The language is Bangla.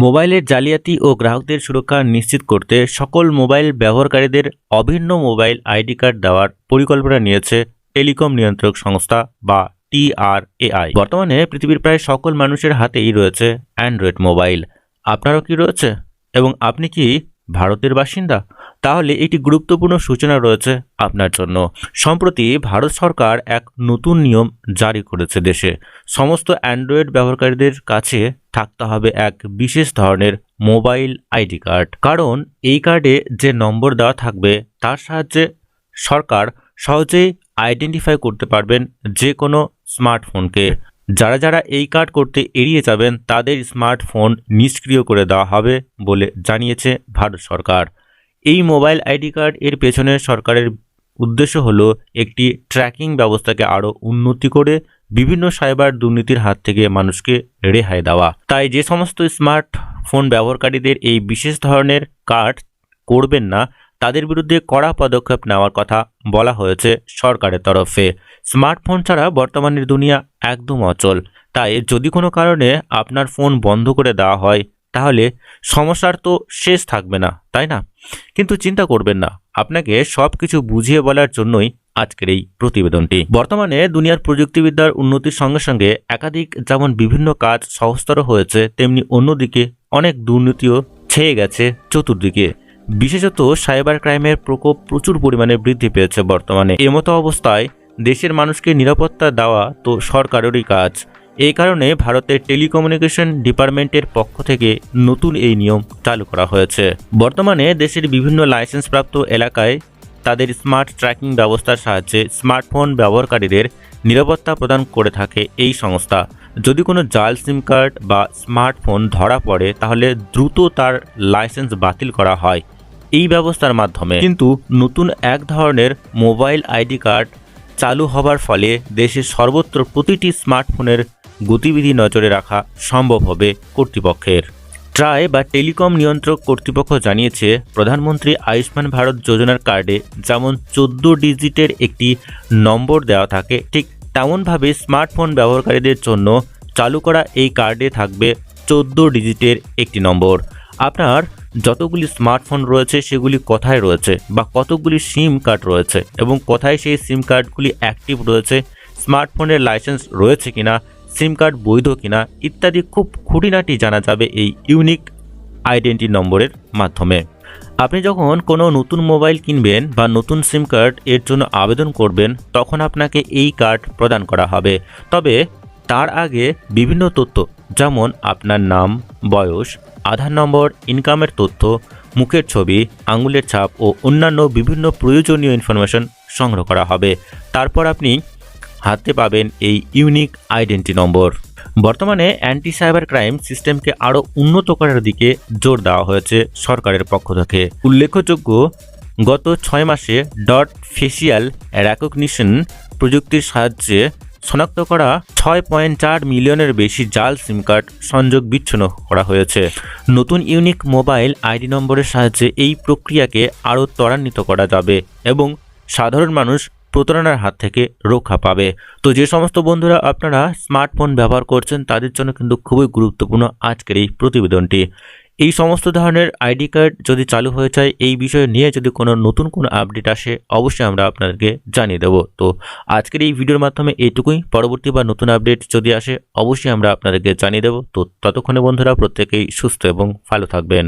মোবাইলের জালিয়াতি ও গ্রাহকদের সুরক্ষা নিশ্চিত করতে সকল মোবাইল ব্যবহারকারীদের অভিন্ন মোবাইল আইডি কার্ড দেওয়ার পরিকল্পনা নিয়েছে টেলিকম নিয়ন্ত্রক সংস্থা বা TRAI। বর্তমানে পৃথিবীর প্রায় সকল মানুষের হাতেই রয়েছে অ্যান্ড্রয়েড মোবাইল। আপনারও কি রয়েছে এবং আপনি কি ভারতের বাসিন্দা? তাহলে একটি গুরুত্বপূর্ণ সূচনা রয়েছে আপনার জন্য। সম্প্রতি ভারত সরকার এক নতুন নিয়ম জারি করেছে। দেশে সমস্ত অ্যান্ড্রয়েড ব্যবহারকারীদের কাছে থাকতে হবে এক বিশেষ ধরনের মোবাইল আইডি কার্ড। কারণ এই কার্ডে যে নম্বর দেওয়া থাকবে তার সাহায্যে সরকার সহজেই আইডেন্টিফাই করতে পারবেন যে কোনো স্মার্টফোনকে। যারা এই কার্ড করতে এড়িয়ে যাবেন তাদের স্মার্টফোন নিষ্ক্রিয় করে দেওয়া হবে বলে জানিয়েছে ভারত সরকার। এই মোবাইল আইডি কার্ড এর পেছনে সরকারের উদ্দেশ্য হলো একটি ট্র্যাকিং ব্যবস্থাকে আরও উন্নতি করে বিভিন্ন সাইবার দুর্নীতির হাত থেকে মানুষকে রেহাই দেওয়া। তাই যে সমস্ত স্মার্টফোন ব্যবহারকারীদের এই বিশেষ ধরনের কার্ড করবেন না তাদের বিরুদ্ধে কড়া পদক্ষেপ নেওয়ার কথা বলা হয়েছে সরকারের তরফে। স্মার্টফোন ছাড়া বর্তমানের দুনিয়া একদম অচল। তাই যদি কোনো কারণে আপনার ফোন বন্ধ করে দেওয়া হয় তাহলে সমস্যার তো শেষ থাকবে না, তাই না? কিন্তু চিন্তা করবেন না, আপনাকে সব কিছু বুঝিয়ে বলার জন্যই আজকের এই প্রতিবেদনটি। বর্তমানে দুনিয়ার প্রযুক্তিবিদ্যার উন্নতির সঙ্গে সঙ্গে একাধিক যেমন বিভিন্ন কাজ সহজতর হয়েছে, তেমনি অন্যদিকে অনেক দুর্নীতিও ছেয়ে গেছে চতুর্দিকে। বিশেষত সাইবার ক্রাইমের প্রকোপ প্রচুর পরিমাণে বৃদ্ধি পেয়েছে বর্তমানে। এমতো অবস্থায় দেশের মানুষকে নিরাপত্তা দেওয়া তো সরকারেরই কাজ। এই কারণে ভারতের টেলিকমিউনিকেশন ডিপার্টমেন্টের পক্ষ থেকে নতুন এই নিয়ম চালু করা হয়েছে। বর্তমানে দেশের বিভিন্ন লাইসেন্সপ্রাপ্ত এলাকায় তাদের স্মার্ট ট্র্যাকিং ব্যবস্থার সাহায্যে স্মার্টফোন ব্যবহারকারীদের নিরাপত্তা প্রদান করে থাকে এই সংস্থা। যদি কোনো জাল সিম কার্ড বা স্মার্টফোন ধরা পড়ে তাহলে দ্রুত তার লাইসেন্স বাতিল করা হয় এই ব্যবস্থার মাধ্যমে। কিন্তু নতুন এক ধরনের মোবাইল আইডি কার্ড চালু হবার ফলে দেশের সর্বত্র প্রতিটি স্মার্টফোনের গতিবিধি নজরে রাখা সম্ভব হবে কর্তৃপক্ষের। ট্রাই বা টেলিকম নিয়ন্ত্রক কর্তৃপক্ষ জানিয়েছে, প্রধানমন্ত্রী আয়ুষ্মান ভারত যোজনার কার্ডে যেমন 14 ডিজিটের একটি নম্বর দেওয়া থাকে, ঠিক তেমনভাবে স্মার্টফোন ব্যবহারকারীদের জন্য চালু করা এই কার্ডে থাকবে 14 ডিজিটের একটি নম্বর। আপনার যতগুলি স্মার্টফোন রয়েছে সেগুলি কোথায় রয়েছে বা কতগুলি সিম কার্ড রয়েছে এবং কোথায় সেই সিম কার্ডগুলি অ্যাক্টিভ রয়েছে, স্মার্টফোনের লাইসেন্স রয়েছে কিনা, সিম কার্ড বৈধ কিনা ইত্যাদি খুব খুঁটিনাটি জানা যাবে এই ইউনিক আইডেন্টি নম্বরের মাধ্যমে। আপনি যখন কোনো নতুন মোবাইল কিনবেন বা নতুন সিম কার্ড এর জন্য আবেদন করবেন তখন আপনাকে এই কার্ড প্রদান করা হবে। তবে তার আগে বিভিন্ন তথ্য যেমন আপনার নাম, বয়স, আধার নম্বর, ইনকামের তথ্য, মুখের ছবি, আঙুলের ছাপ ও অন্যান্য বিভিন্ন প্রয়োজনীয় ইনফরমেশন সংগ্রহ করা হবে। তারপর আপনি হাতে পাবেন এই ইউনিক আইডেন্টি নম্বর। বর্তমানে অ্যান্টি সাইবার ক্রাইম সিস্টেমকে আরও উন্নত করার দিকে জোর দেওয়া হয়েছে সরকারের পক্ষ থেকে। উল্লেখযোগ্য, গত 6 মাসে ডট ফেসিয়াল রেকগনিশন প্রযুক্তির সাহায্যে শনাক্ত করা 6.4 মিলিয়নের বেশি জাল সিম কার্ড সংযোগ বিচ্ছিন্ন করা হয়েছে। নতুন ইউনিক মোবাইল আইডি নম্বরের সাহায্যে এই প্রক্রিয়াকে আরও ত্বরান্বিত করা যাবে এবং সাধারণ মানুষ প্রতারণার হাত থেকে রক্ষা পাবে। তো যে সমস্ত বন্ধুরা আপনারা স্মার্টফোন ব্যবহার করছেন তাদের জন্য কিন্তু খুবই গুরুত্বপূর্ণ আজকের এই প্রতিবেদনটি। এই সমস্ত ধরনের আইডি কার্ড যদি চালু হয়ে যায়, এই বিষয় নিয়ে যদি কোনো নতুন কোনো আপডেট আসে অবশ্যই আমরা আপনাদেরকে জানিয়ে দেব। তো আজকের এই ভিডিওর মাধ্যমে এইটুকুই। পরবর্তী বা নতুন আপডেট যদি আসে অবশ্যই আমরা আপনাদেরকে জানিয়ে দেব। তো ততক্ষণে বন্ধুরা প্রত্যেকেই সুস্থ এবং ভালো থাকবেন।